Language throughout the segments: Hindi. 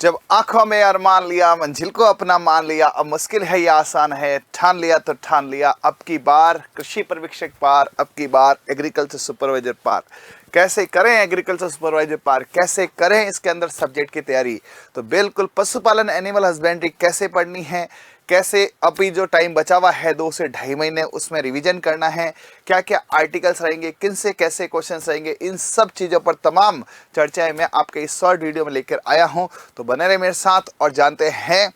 जब आंखों में अरमान लिया, मंजिल को अपना मान लिया, अब मुश्किल है या आसान है, ठान लिया तो ठान लिया, अब की बार कृषि पर्यवेक्षक पार, अब की बार एग्रीकल्चर सुपरवाइजर पार। कैसे करें एग्रीकल्चर सुपरवाइजर पार, कैसे करें इसके अंदर सब्जेक्ट की तैयारी? तो बिल्कुल पशुपालन एनिमल हस्बेंड्री कैसे पढ़नी है, कैसे अभी जो टाइम बचा हुआ है 2 से ढाई महीने उसमें रिवीजन करना है, क्या क्या आर्टिकल्स रहेंगे, किन से कैसे क्वेश्चंस रहेंगे, इन सब चीज़ों पर तमाम चर्चाएं मैं आपके इस शॉर्ट वीडियो में लेकर आया हूं। तो बने रहे मेरे साथ और जानते हैं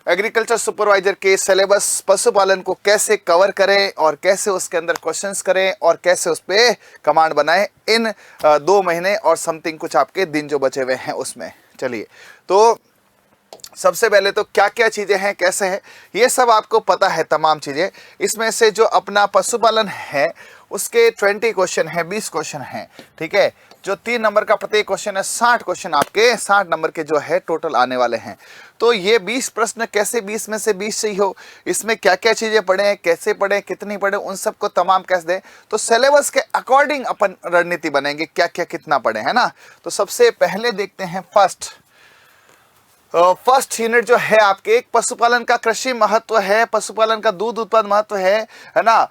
एग्रीकल्चर सुपरवाइजर के सिलेबस पशुपालन को कैसे कवर करें और कैसे उसके अंदर क्वेश्चंस करें और कैसे उस पर कमांड बनाएं इन 2 महीने और समथिंग कुछ आपके दिन जो बचे हुए हैं उसमें। चलिए, तो सबसे पहले तो क्या क्या चीज़ें हैं, कैसे हैं, ये सब आपको पता है तमाम चीज़ें। इसमें से जो अपना पशुपालन है उसके 20 क्वेश्चन हैं, 20 क्वेश्चन हैं, ठीक है। जो 3 नंबर का प्रत्येक क्वेश्चन है, 60 क्वेश्चन आपके 60 नंबर के जो है टोटल आने वाले हैं। तो ये 20 प्रश्न कैसे 20 में से 20 सही हो, इसमें क्या क्या चीज़ें पढ़ें, कैसे पढ़ें, कितनी पढ़ें, उन सबको तमाम कैसे दें। तो सिलेबस के अकॉर्डिंग अपन रणनीति बनेंगे, क्या क्या कितना पढ़ें, है ना। तो सबसे पहले देखते हैं फर्स्ट यूनिट जो है आपके पशुपालन का कृषि महत्व है, पशुपालन का दूध उत्पादन महत्व है ना,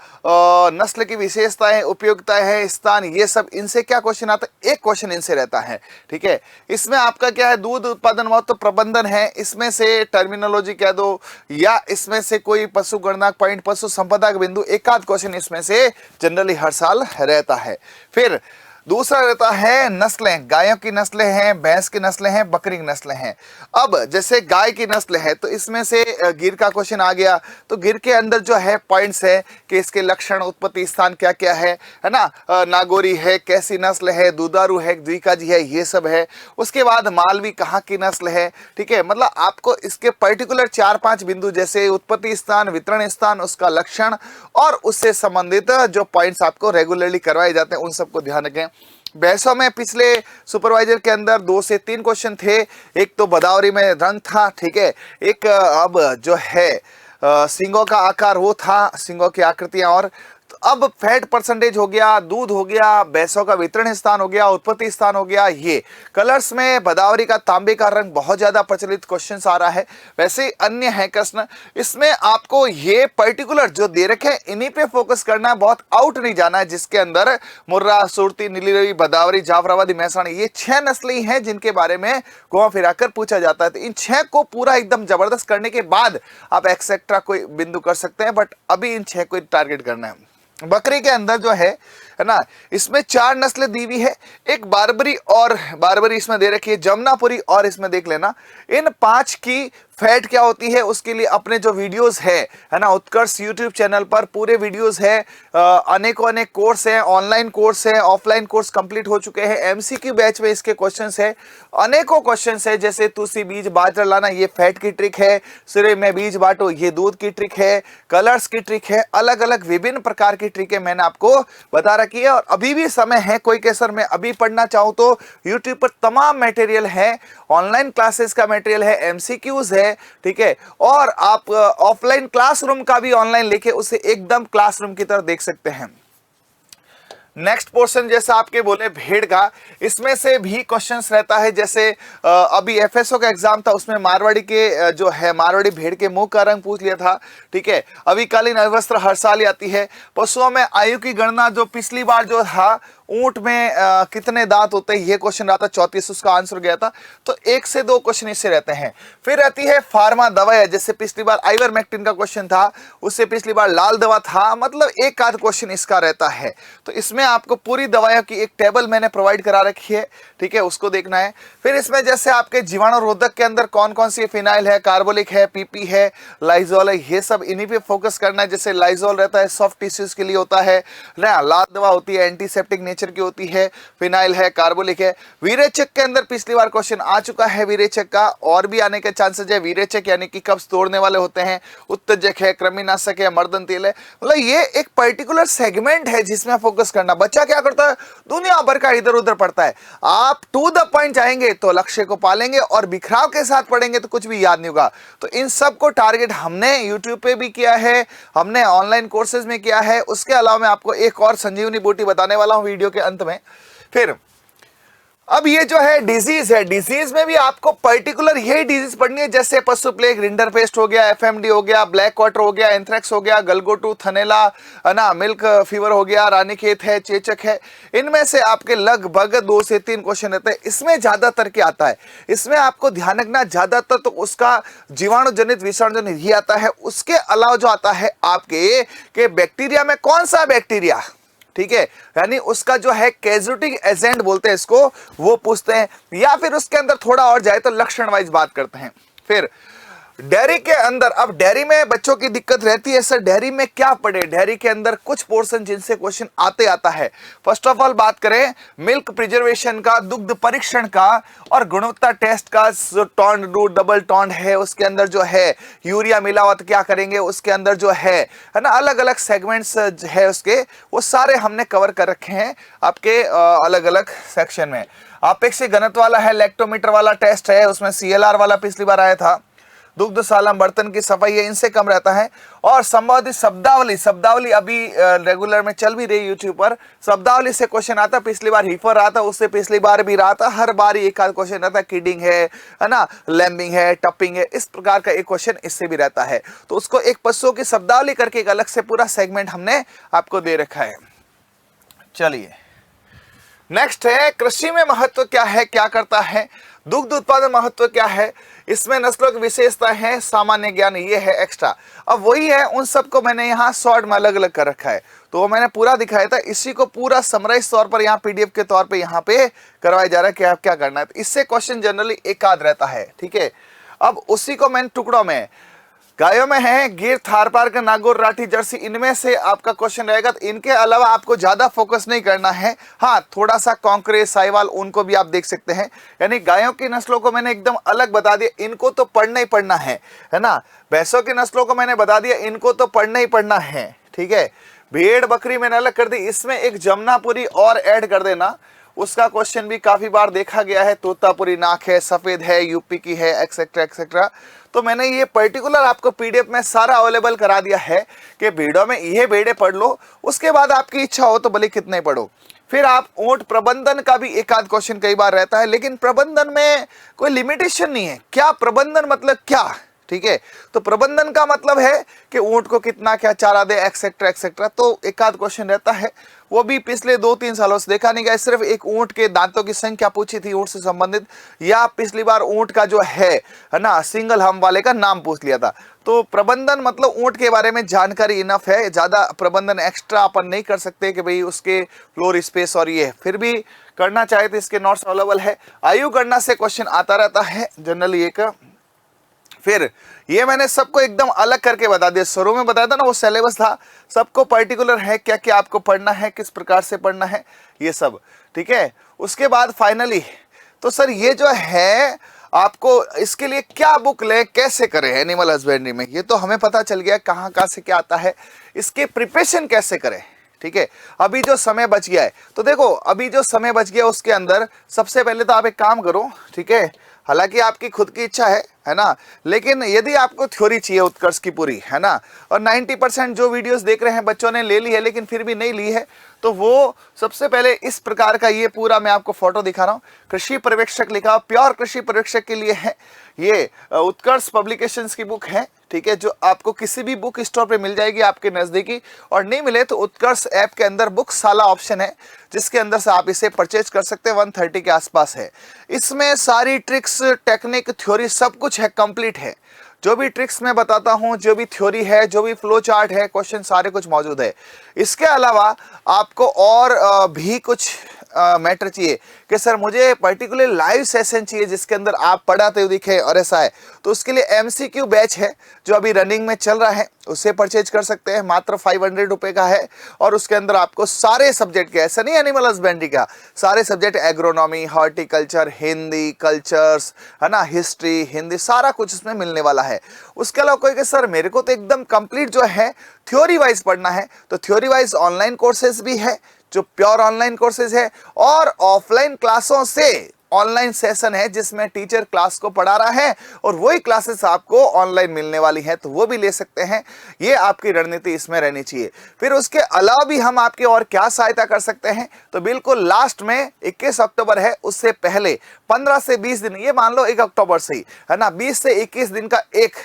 नस्ल की विशेषताएं, उपयोगिताएं है, स्थान, ये सब इनसे क्या क्वेश्चन आता है, एक क्वेश्चन इनसे रहता है, ठीक है। इसमें आपका क्या है, दूध उत्पादन महत्व प्रबंधन है, इसमें से टर्मिनोलॉजी कह दो या इसमें से कोई पशु गणना पॉइंट, पशु संपदा का बिंदु, एक आध क्वेश्चन इसमें से जनरली हर साल रहता है। फिर दूसरा रहता है नस्लें, गायों की नस्लें हैं, भैंस की नस्लें हैं, बकरी की नस्लें हैं। अब जैसे गाय की नस्ल है तो इसमें से गिर का क्वेश्चन आ गया, तो गिर के अंदर जो है पॉइंट्स है कि इसके लक्षण, उत्पत्ति स्थान क्या क्या है ना, नागौरी है, कैसी नस्ल है, दुधारू है, द्विकाजी है, ये सब है। उसके बाद मालवी कहाँ की नस्ल है, ठीक है। मतलब आपको इसके पर्टिकुलर 4-5 बिंदु जैसे उत्पत्ति स्थान, वितरण स्थान, उसका लक्षण और उससे संबंधित जो पॉइंट्स आपको रेगुलरली करवाए जाते हैं उन सबको ध्यान रखें। भैंसों में पिछले सुपरवाइजर के अंदर 2 से 3 क्वेश्चन थे, एक तो बदावरी में रंग था, ठीक है, एक अब जो है सींगों का आकार वो था, सींगों की आकृतियां, और तो अब फैट परसेंटेज हो गया, दूध हो गया, भैंसों का वितरण स्थान हो गया, उत्पत्ति स्थान हो गया। ये कलर्स में बदावरी का तांबे का रंग बहुत ज्यादा प्रचलित क्वेश्चन आ रहा है, वैसे अन्य है प्रश्न। इसमें आपको ये पर्टिकुलर जो दे रखे हैं इन्हीं पे फोकस करना है, बहुत आउट नहीं जाना है, जिसके अंदर मुर्रा, सुरती, नीली, बदावरी, जाफराबादी, महसाणी, ये 6 नस्लें हैं जिनके बारे में घुमा फिराकर पूछा जाता है। तो इन 6 को पूरा एकदम जबरदस्त करने के बाद आप एक्सेट्रा कोई बिंदु कर सकते हैं, बट अभी इन 6 को टारगेट करना है। बकरी के अंदर जो है ना, इसमें 4 नस्लें दी हुई है, एक बारबरी इसमें दे रखी है, जमुनापुरी, और इसमें देख लेना इन 5 की फैट क्या होती है उसके लिए अपने जो वीडियोस है ना, उत्कर्ष यूट्यूब चैनल पर पूरे वीडियोस है, अनेकों अनेक कोर्स है, ऑनलाइन कोर्स है, ऑफलाइन कोर्स कंप्लीट हो चुके हैं, एमसीक्यू बैच में इसके क्वेश्चंस है, अनेकों क्वेश्चंस है, जैसे तुलसी बीज बाजरा लाना, ये फैट की ट्रिक है, सिरे में बीज बांटो, ये दूध की ट्रिक है, कलर्स की ट्रिक है, अलग अलग विभिन्न प्रकार की ट्रिक है मैंने आपको बता रखी है। और अभी भी समय है, कोई केसर में अभी पढ़ना चाहूं तो यूट्यूब पर तमाम मटेरियल है, ऑनलाइन क्लासेस का मटेरियल है, एमसीक्यूज है, ठीक है, और आप ऑफलाइन क्लासरूम का भी ऑनलाइन लेके उसे एकदम क्लासरूम की तरह देख सकते हैं। नेक्स्ट पोर्शन जैसा आपके बोले भेड़ का, इसमें से भी क्वेश्चंस रहता है, जैसे अभी एफएसओ का एग्जाम था उसमें मारवाड़ी के जो है मारवाड़ी भेड़ के मुंह का रंग पूछ लिया था, ठीक है। अविकालीन अवस्त्र हर साल आती है। पशुओं में आयु की गणना जो पिछली बार जो था, ऊंट में कितने दांत होते हैं, ये क्वेश्चन रहा था 34, उसका आंसर गया था। तो 1 से 2 क्वेश्चन इससे रहते हैं। फिर रहती है फार्मा दवाएं, जैसे पिछली बार आइवरमेक्टिन का क्वेश्चन था, उससे पिछली बार लाल दवा था, मतलब एक आध क्वेश्चन इसका रहता है। तो इसमें आपको पूरी दवाओं की एक टेबल मैंने प्रोवाइड करा रखी है, ठीक है, उसको देखना है। फिर इसमें जैसे आपके जीवाणु रोधक के अंदर कौन कौन सी, फिनाइल है, कार्बोलिक है, पीपी है, लाइजोल है, ये सब इन्हीं पे फोकस करना है। जैसे लाइजोल रहता है सॉफ्ट टिश्यूज के लिए होता है ना, लाल दवा होती है एंटीसेप्टिक नेचर की होती है, फिनाइल है, कार्बोलिक है। वीरेचक के अंदर पिछली बार क्वेश्चन आ चुका है, वीरेचक का और भी आने के चांसेस है। वीरेचक यानी कि कब्ज तोड़ने वाले होते हैं, उत्तेजक है, कृमिनाशक है, मर्दन तेल है, मतलब ये एक पर्टिकुलर सेगमेंट है जिसमें फोकस करना। बच्चा क्या करता है, दुनिया भर का इधर उधर पढ़ता है। आप टू द पॉइंट जाएंगे तो लक्ष्य को पालेंगे, और बिखराव के साथ पढ़ेंगे तो कुछ भी याद नहीं होगा। तो इन सब को टारगेट हमने यूट्यूब पे भी किया है, हमने ऑनलाइन कोर्सेज में किया है। उसके अलावा मैं आपको एक और संजीवनी बूटी बताने वाला हूं वीडियो के अंत में। फिर अब ये जो है डिजीज है, डिजीज में भी आपको पर्टिकुलर यही डिजीज पढ़नी है, जैसे पशु प्लेग, रिंडरपेस्ट हो गया, एफएमडी हो गया, ब्लैक क्वार्टर हो गया, एंथ्रेक्स हो गया, गलगोटू, थनेला, है ना, मिल्क फीवर हो गया, रानीखेत है, चेचक है। इनमें से आपके लगभग 2 से 3 क्वेश्चन रहते हैं। इसमें ज्यादातर क्या आता है, इसमें आपको ध्यान रखना ज्यादातर तो उसका जीवाणु जनित विषाणु जनित ही आता है। उसके अलावा जो आता है आपके के बैक्टीरिया में कौन सा बैक्टीरिया, ठीक है, यानी उसका जो है कैजुटिक एजेंट बोलते हैं इसको, वो पूछते हैं। या फिर उसके अंदर थोड़ा और जाए तो लक्षण वाइज बात करते हैं। फिर डेयरी के अंदर, अब डेयरी में बच्चों की दिक्कत रहती है, सर डेयरी में क्या पढ़े, डेयरी के अंदर कुछ पोर्शन जिनसे क्वेश्चन आता है। फर्स्ट ऑफ ऑल बात करें मिल्क प्रिजर्वेशन का, दुग्ध परीक्षण का और गुणवत्ता टेस्ट का, जो टॉन्ड रूट डबल टॉन्ड है उसके अंदर जो है यूरिया मिला हुआ तो क्या करेंगे, उसके अंदर जो है ना अलग अलग सेगमेंट्स है उसके, वो सारे हमने कवर कर रखे हैं आपके अलग अलग सेक्शन में। अपेक्षित घनत्व वाला है, लैक्टोमीटर वाला टेस्ट है, उसमें CLR वाला पिछली बार आया था, दुग्धशाला बर्तन की सफाई है, इनसे कम रहता है। और संबंधित शब्दावली, शब्दावली अभी रेगुलर में चल भी रही यूट्यूब पर, शब्दावली से क्वेश्चन आता। पिछली बार हीफर रहा था, उससे पिछली बार भी रहा था, हर बार एक आध क्वेश्चन रहता है। किडिंग है ना, लैम्बिंग है, टपिंग है, इस प्रकार का एक क्वेश्चन इससे भी रहता है। तो उसको एक पशुओं की शब्दावली करके एक अलग से पूरा सेगमेंट हमने आपको दे रखा है। चलिए नेक्स्ट है कृषि में महत्व क्या है, क्या करता है, दुग्ध उत्पादन महत्व क्या है, इसमें नस्लों की विशेषता है, सामान्य ज्ञान, ये है एक्स्ट्रा। अब वही है, उन सबको मैंने यहाँ शॉर्ट में अलग अलग कर रखा है, तो वो मैंने पूरा दिखाया था, इसी को पूरा समराइज तौर पर यहाँ PDF के तौर पे यहाँ पे करवाया जा रहा है कि आप क्या करना है। तो इससे क्वेश्चन जनरली एक आध रहता है, ठीक है। अब उसी को मैंने टुकड़ों में, गायों में है गिर, थारपारकर, नागौर, राठी, जर्सी, इनमें से आपका क्वेश्चन रहेगा। तो इनके अलावा आपको ज्यादा फोकस नहीं करना है। हाँ, थोड़ा सा कांकरेज, साहिवाल, उनको भी आप देख सकते हैं। यानी गायों की नस्लों को मैंने एकदम अलग बता दिया, इनको तो पढ़ना ही पढ़ना है ना। भैंसों की नस्लों को मैंने बता दिया, इनको तो पढ़ना ही पढ़ना है, ठीक है। भेड़ बकरी मैंने अलग कर दी, इसमें एक जमुनापुरी और ऐड कर देना, उसका क्वेश्चन भी काफी बार देखा गया है। तोतापुरी नाक है, सफेद है, यूपी की है, एक्सेट्रा एक्सेट्रा। तो मैंने ये पर्टिकुलर आपको PDF में सारा अवेलेबल करा दिया है कि भेड़ों में ये भेड़े पढ़ लो, उसके बाद आपकी इच्छा हो तो भले कितने पढ़ो। फिर आप ऊंट प्रबंधन का भी एक आध क्वेश्चन कई बार रहता है, लेकिन प्रबंधन में कोई लिमिटेशन नहीं है। क्या प्रबंधन मतलब क्या, ठीक है। तो प्रबंधन का मतलब है कि ऊंट को कितना क्या चारा दे, एक्सेट्रा एक्सेट्रा। तो एक आध क्वेश्चन रहता है, वो भी पिछले 2-3 सालों से देखा नहीं गया। सिर्फ एक ऊंट के दांतों की संख्या पूछी थी ऊंट से संबंधित, या पिछली बार ऊंट का जो है ना सिंगल हम वाले का नाम पूछ लिया था। तो प्रबंधन मतलब ऊंट के बारे में जानकारी इनफ है, ज्यादा प्रबंधन एक्स्ट्रा अपन नहीं कर सकते कि भाई उसके फ्लोर स्पेस और ये, फिर भी करना चाहे तो इसके नोट्स अवेलेबल है। आयु गणना से क्वेश्चन आता रहता है जनरली एक। फिर ये मैंने सबको एकदम अलग करके बता दिया, शुरू में बताया था ना वो सिलेबस था, सबको पर्टिकुलर है क्या क्या आपको पढ़ना है, किस प्रकार से पढ़ना है, ये सब, ठीक है। उसके बाद फाइनली तो सर ये जो है आपको इसके लिए क्या बुक ले, कैसे करें एनिमल हस्बेंड्री में, ये तो हमें पता चल गया कहाँ कहाँ से क्या आता है, इसके प्रिपरेशन कैसे करें, ठीक है। अभी जो समय बच गया है, तो देखो अभी जो समय बच गया उसके अंदर सबसे पहले तो आप एक काम करो, ठीक है। हालांकि आपकी खुद की इच्छा है ना, लेकिन यदि आपको थ्योरी चाहिए उत्कर्ष की पूरी, है ना, और 90% जो वीडियोस देख रहे हैं बच्चों ने ले ली है लेकिन फिर भी नहीं ली है, तो वो सबसे पहले इस प्रकार का ये पूरा मैं आपको फोटो दिखा रहा हूँ। कृषि पर्यवेक्षक लिखा, प्योर कृषि पर्यवेक्षक के लिए है ये, उत्कर्ष पब्लिकेशंस की बुक है, ठीक है, जो आपको किसी भी बुक स्टोर पे मिल जाएगी आपके नजदीकी, और नहीं मिले तो उत्कर्ष ऐप के अंदर बुकशाला ऑप्शन है जिसके अंदर से आप इसे परचेज कर सकते हैं, 130 के आसपास है। इसमें सारी ट्रिक्स, टेक्निक, थ्योरी सब कुछ है, कंप्लीट है। जो भी ट्रिक्स मैं बताता हूं, जो भी थ्योरी है, जो भी फ्लो चार्ट है, क्वेश्चन सारे कुछ मौजूद है। इसके अलावा आपको और भी कुछ मैटर चाहिए कि सर मुझे पर्टिकुलर लाइव सेशन चाहिए जिसके अंदर आप पढ़ाते हुए दिखे और ऐसा है, तो उसके लिए MCQ बैच है जो अभी रनिंग में चल रहा है, उसे परचेज कर सकते हैं, मात्र 500 रुपए का है। और उसके अंदर आपको सारे सब्जेक्ट के, ऐसा नहीं एनिमल हस्बेंड्री का, सारे subject, agronomy, horticulture, Hindi, cultures, है ना, हिस्ट्री, हिंदी, सारा कुछ उसमें मिलने वाला है। उसके अलावा कोई कि सर मेरे को तो एकदम कंप्लीट जो है थ्योरी वाइज पढ़ना है, तो थ्योरी वाइज ऑनलाइन कोर्सेज भी है जो प्योर ऑनलाइन कोर्सेज है, और ऑफलाइन क्लासों से ऑनलाइन सेशन है जिसमें टीचर क्लास को पढ़ा रहा है और वही क्लासेस आपको ऑनलाइन मिलने वाली है, तो वो भी ले सकते हैं। ये आपकी रणनीति इसमें रहनी चाहिए। फिर उसके अलावा भी हम आपकी और क्या सहायता कर सकते हैं, तो बिल्कुल लास्ट में 21 अक्टूबर है, उससे पहले 15 से 20 दिन, ये मान लो 1 अक्टूबर से ही है ना, 20 से 21 दिन का एक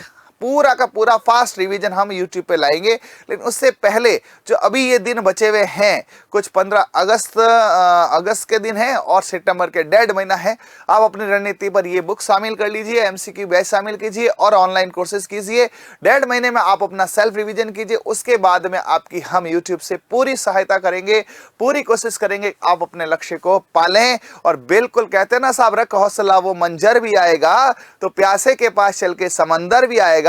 पूरा का पूरा फास्ट रिवीजन हम YouTube पे लाएंगे। लेकिन उससे पहले जो अभी ये दिन बचे हुए हैं, कुछ 15 अगस्त के दिन है और सितंबर के 1.5 महीना है, आप अपनी रणनीति पर ये बुक शामिल कर लीजिए, MCQ बैच शामिल कीजिए और ऑनलाइन कोर्सेज कीजिए। 1.5 महीने में आप अपना सेल्फ रिवीजन कीजिए। उसके बाद में आपकी हम YouTube से पूरी सहायता करेंगे, पूरी कोशिश करेंगे आप अपने लक्ष्य को पालें। और बिल्कुल कहते हैं ना साहब, रख हौसला वो मंजर भी आएगा, तो प्यासे के पास चल के समंदर भी आएगा।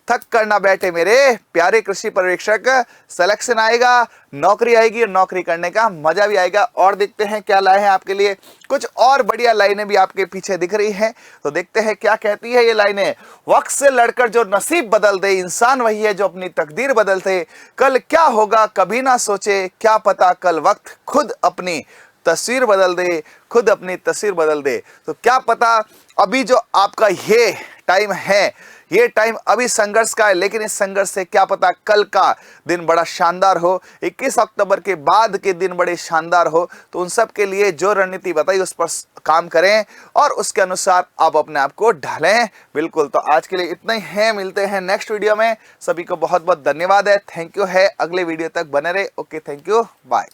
थक कर ना बैठे मेरे प्यारे कृषि पर्यवेक्षक, सिलेक्शन आएगा, नौकरी आएगी और नौकरी करने का मजा भी आएगा। और देखते हैं क्या लाए हैं आपके लिए, कुछ और बढ़िया लाइनें भी आपके पीछे दिख रही हैं, तो देखते हैं क्या कहती है ये लाइनें। वक्त से लड़कर जो नसीब बदल दे, इंसान वही है जो अपनी तकदीर बदलते। कल क्या होगा कभी ना सोचे, क्या पता कल वक्त खुद अपनी तस्वीर बदल दे, खुद अपनी तस्वीर बदल दे। तो क्या पता अभी जो आपका ये टाइम है, ये टाइम अभी संघर्ष का है, लेकिन इस संघर्ष से क्या पता कल का दिन बड़ा शानदार हो, 21 अक्टूबर के बाद के दिन बड़े शानदार हो। तो उन सब के लिए जो रणनीति बताई उस पर काम करें और उसके अनुसार आप अपने आप को ढालें। बिल्कुल, तो आज के लिए इतना ही है, मिलते हैं नेक्स्ट वीडियो में। सभी को बहुत बहुत धन्यवाद है, थैंक यू है, अगले वीडियो तक बने रहे। Okay, thank you, bye.